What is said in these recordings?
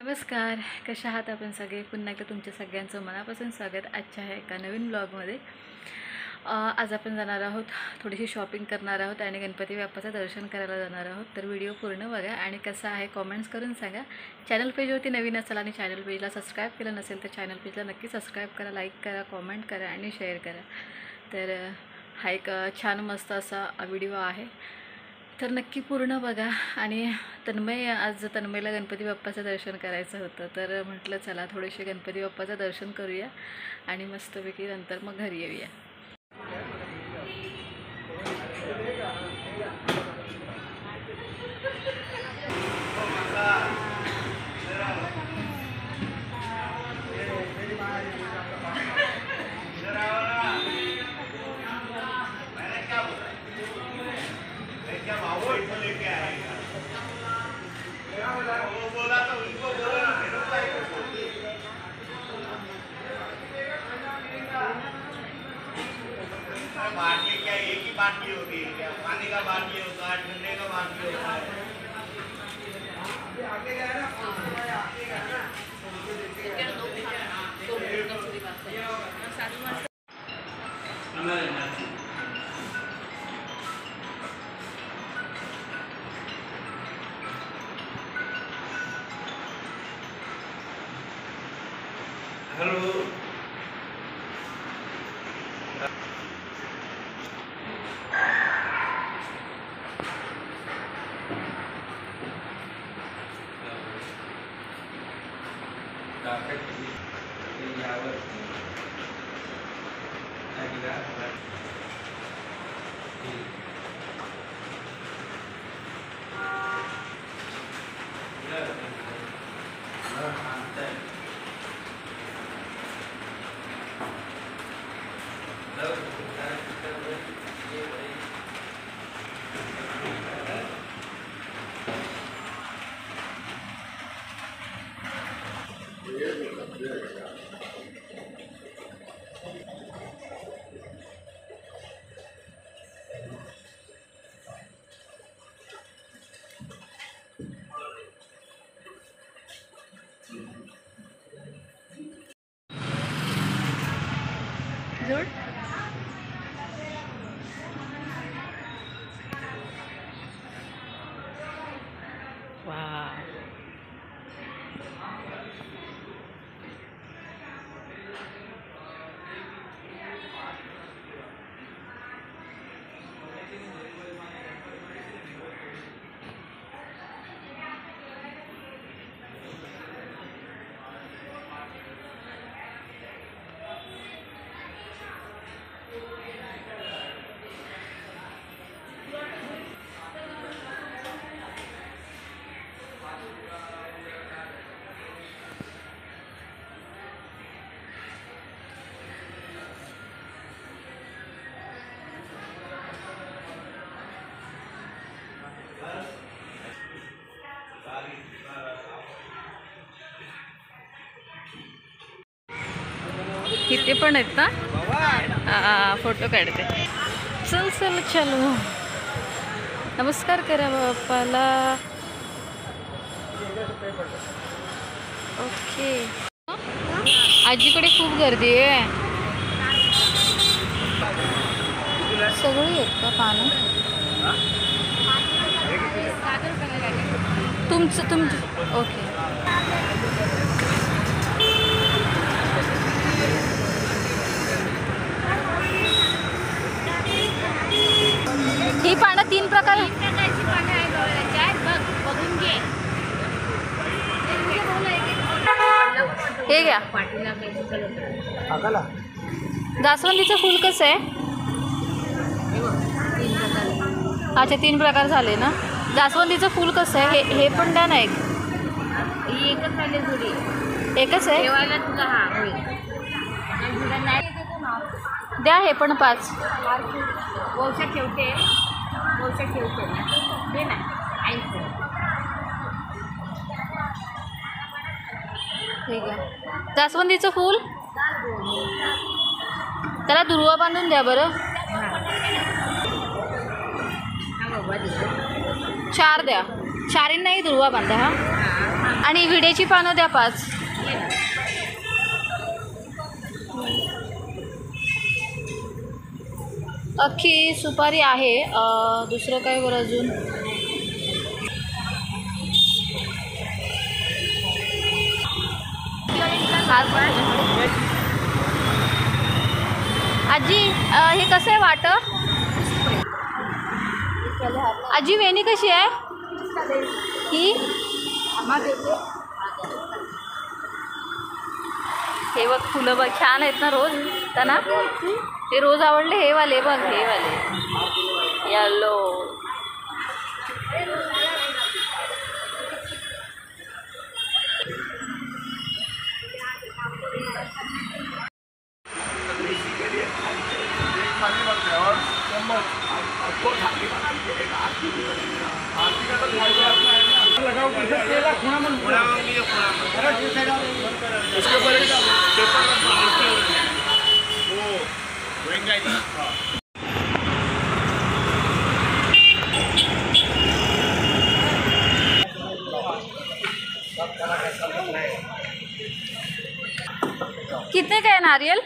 नमस्कार, कशा आहात आपण सगळे? पुन्हा एकदा तुमच्या सगळ्यांचं मनापासून स्वागत आजच्या आहे एका नवीन ब्लॉगमध्ये। आज आपण जाणार आहोत, थोडीशी शॉपिंग करणार आहोत आणि गणपती बाप्पाचं दर्शन करायला जाणार आहोत। तर व्हिडिओ पूर्ण बघा आणि कसा आहे कमेंट्स करून सांगा। चॅनल पेजवरती नवीन असाल आणि चॅनल पेजला सबस्क्राईब केलं नसेल तर चॅनल पेजला नक्की सबस्क्राईब करा, लाईक करा, कमेंट करा आणि शेअर करा। तर हा एक छान मस्त असा व्हिडिओ आहे, तर नक्की पूर्ण बघा। आणि आज तन्मयला गणपती बाप्पाचं दर्शन करायचं होतं, तर म्हटलं चला थोडेसे गणपती बाप्पाचं दर्शन करूया आणि मस्तपैकी नंतर मग घरी येऊया। बांटने क्या एक ही बांटनी होगी क्या? पानी का बांटनी होता है, ठंडे का बांटनी होता है। आगे जाए ना, आगे जाना। हेलो जोड वाह, किती पण आहेत ना? फोटो काढते। चल चल चलो, नमस्कार करा बाप्पाला। ओके, आजीकडे खूप गर्दी आहे। सगळी आहेत का पानं? तुमचं ओके। ही पानं तीन प्रकारची पानं आहे बघून घे। हे घ्या। जास्वंदीचं फूल कसं आहे? अच्छा, तीन प्रकार झाले ना। जास्वंदीचं फूल कसं आहे? हे पण द्या ना एक। एकच आहे जुडी, एकच आहे तुला? हा द्या, हे पण 5 वौशा ठेवते दे ना। ठीक आहे। जास्वंदीचं फूल त्याला दुर्वा बांधून द्या बरं। 4 द्या, 4 नाही दुर्वा बांधा। हा आणि विड्याची पानं द्या 5. अख्खी सुपारी आहे. दुसरं काय बरं अजून? आजी हे कसं आहे वाटं? आजी वेणी कशी आहे ही? हे बघ फुलं बघ छान आहेत ना रोज त्यांना ते रोज आवडले. हे वाले बघ हे वाले येलो. कितने का है नारियल?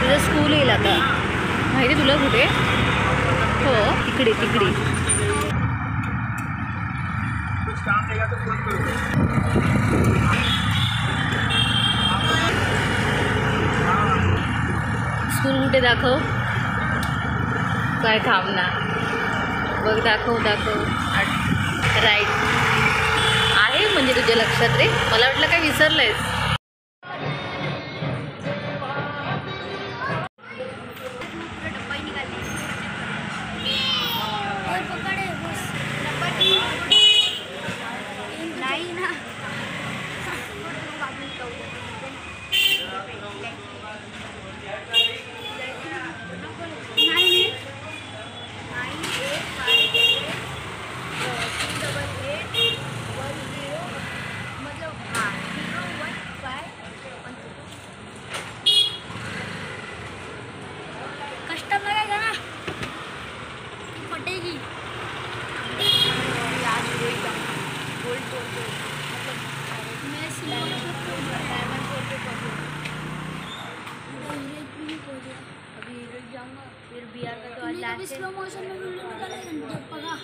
तुझं स्कूल येईल आता माहिती तुला कुठे? हो तिकडे तिकडे. स्कूल कुठे दाखव काय थांबणार बघ. दाखव राईट आहे म्हणजे तुझ्या लक्षात रे. मला वाटलं काय विसरलंयस. स्लो मोशन में वीडियो निकालेंगे पगा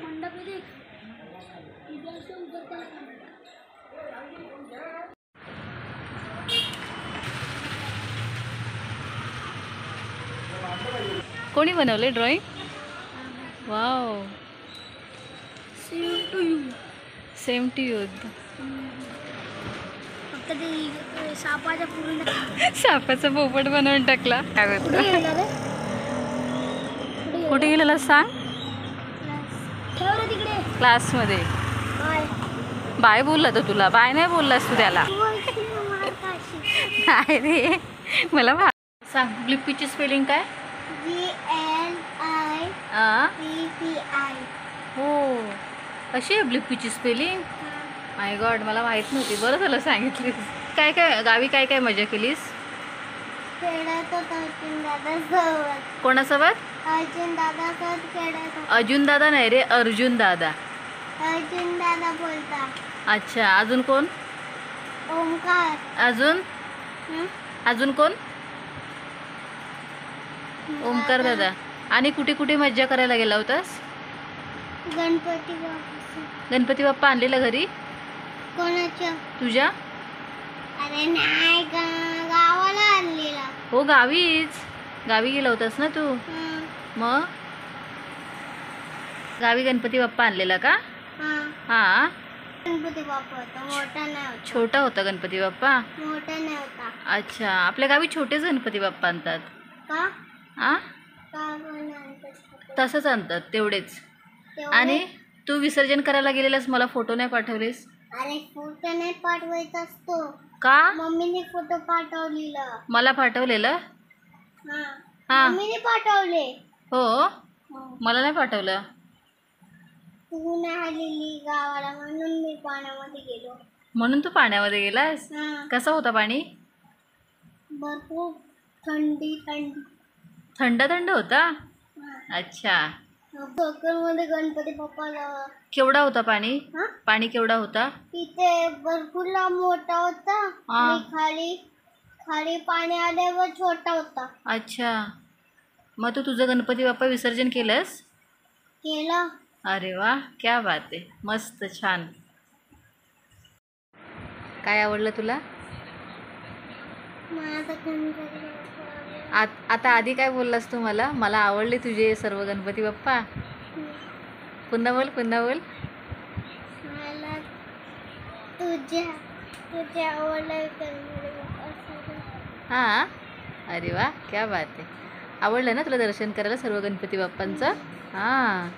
मंडप में देख इधर से उधर कोणी बनवले drawing? Wow same to you. फक्त ते सापाच्या पूर्ण सापाचा पोपट बनवून टाकला. काय होतं कुठे गेलेला सांग? क्लासमध्ये. बाय बोलला तर तुला बाय नाही बोललास तू त्याला. नाही रे मला सांग ब्लिप्पीची स्पेलिंग काय? हो अशी आहे ब्लिप्पीची स्पेलिंग. माय गॉड मला माहीत नव्हती. बरं झालं सांगितली. काय काय गावी काय काय मजा केलीस? खेळत होतो अर्जुन दादासोबत. कोणासोबत? अर्जुन दादासोबत खेळत होतो. अजून दादा नाही रे अर्जुन दादा. अर्जुन दादा बोलता. अच्छा अजून कोण? ओमकार. अजून अजून कोण? ओमकार दादा. आणि कुठे कुठे मज्जा करायला गेला होतास? गणपती बाप्पा. गणपती बाप्पा आणलेला घरी कोणाच्या? तुझ्या? अरे नाही गावाला आणलेला. हो गावीच. गावी गेला होतास ना तू. मग गावी गणपती बाप्पा आणलेला का? हा गणपती बाप्पा होता, मोठा नाही होता. छोटा होता गणपती बाप्पा. मोठा नाही होता. अच्छा आपल्या गावी छोटेच गणपती बाप्पा आणतात का? आ का पण आणतात? तसंच आणतात तेवढेच. तेवढे? आणि तू विसर्जन करायला गेलेलास मला फोटो नाही पाठवलेस अरे फोटो नाही पाठवायचा असतो. का? मम्मीने फोटो पाठवलेला. मला पाठवलेलं. हा. मम्मीने पाठवले. हो मला नाही पाठवलं. तू नाही आलेली गावाला म्हणून मी पाण्यामध्ये गेलो. म्हणून तू पाण्यामध्ये गेलास. कसं होता पाणी? भरपूर थंडी. थंड थंड होता. अच्छा मध्ये गणपती बाप्पा. केवढा होता पाणी? पाणी केवढा होता? तिथे भरपूर मोठा होता आणि खाली पाणी आल्यावर छोटा होता. अच्छा मग तू तुझं गणपती बाप्पा विसर्जन केलंस? केलं. अरे वा क्या बात आहे. मस्त छान. काय आवडलं तुला? आता आधी काय बोललास तू मला? मला आवडले तुझे सर्व गणपती बाप्पा. पुन्हा बोल पुन्हा बोल. मला तुझ्या आवडला गणपती बाप्पा. हां अरे वा क्या बात आहे. आवडलं ना तुला दर्शन करायला सर्व गणपती बाप्पांचं? हां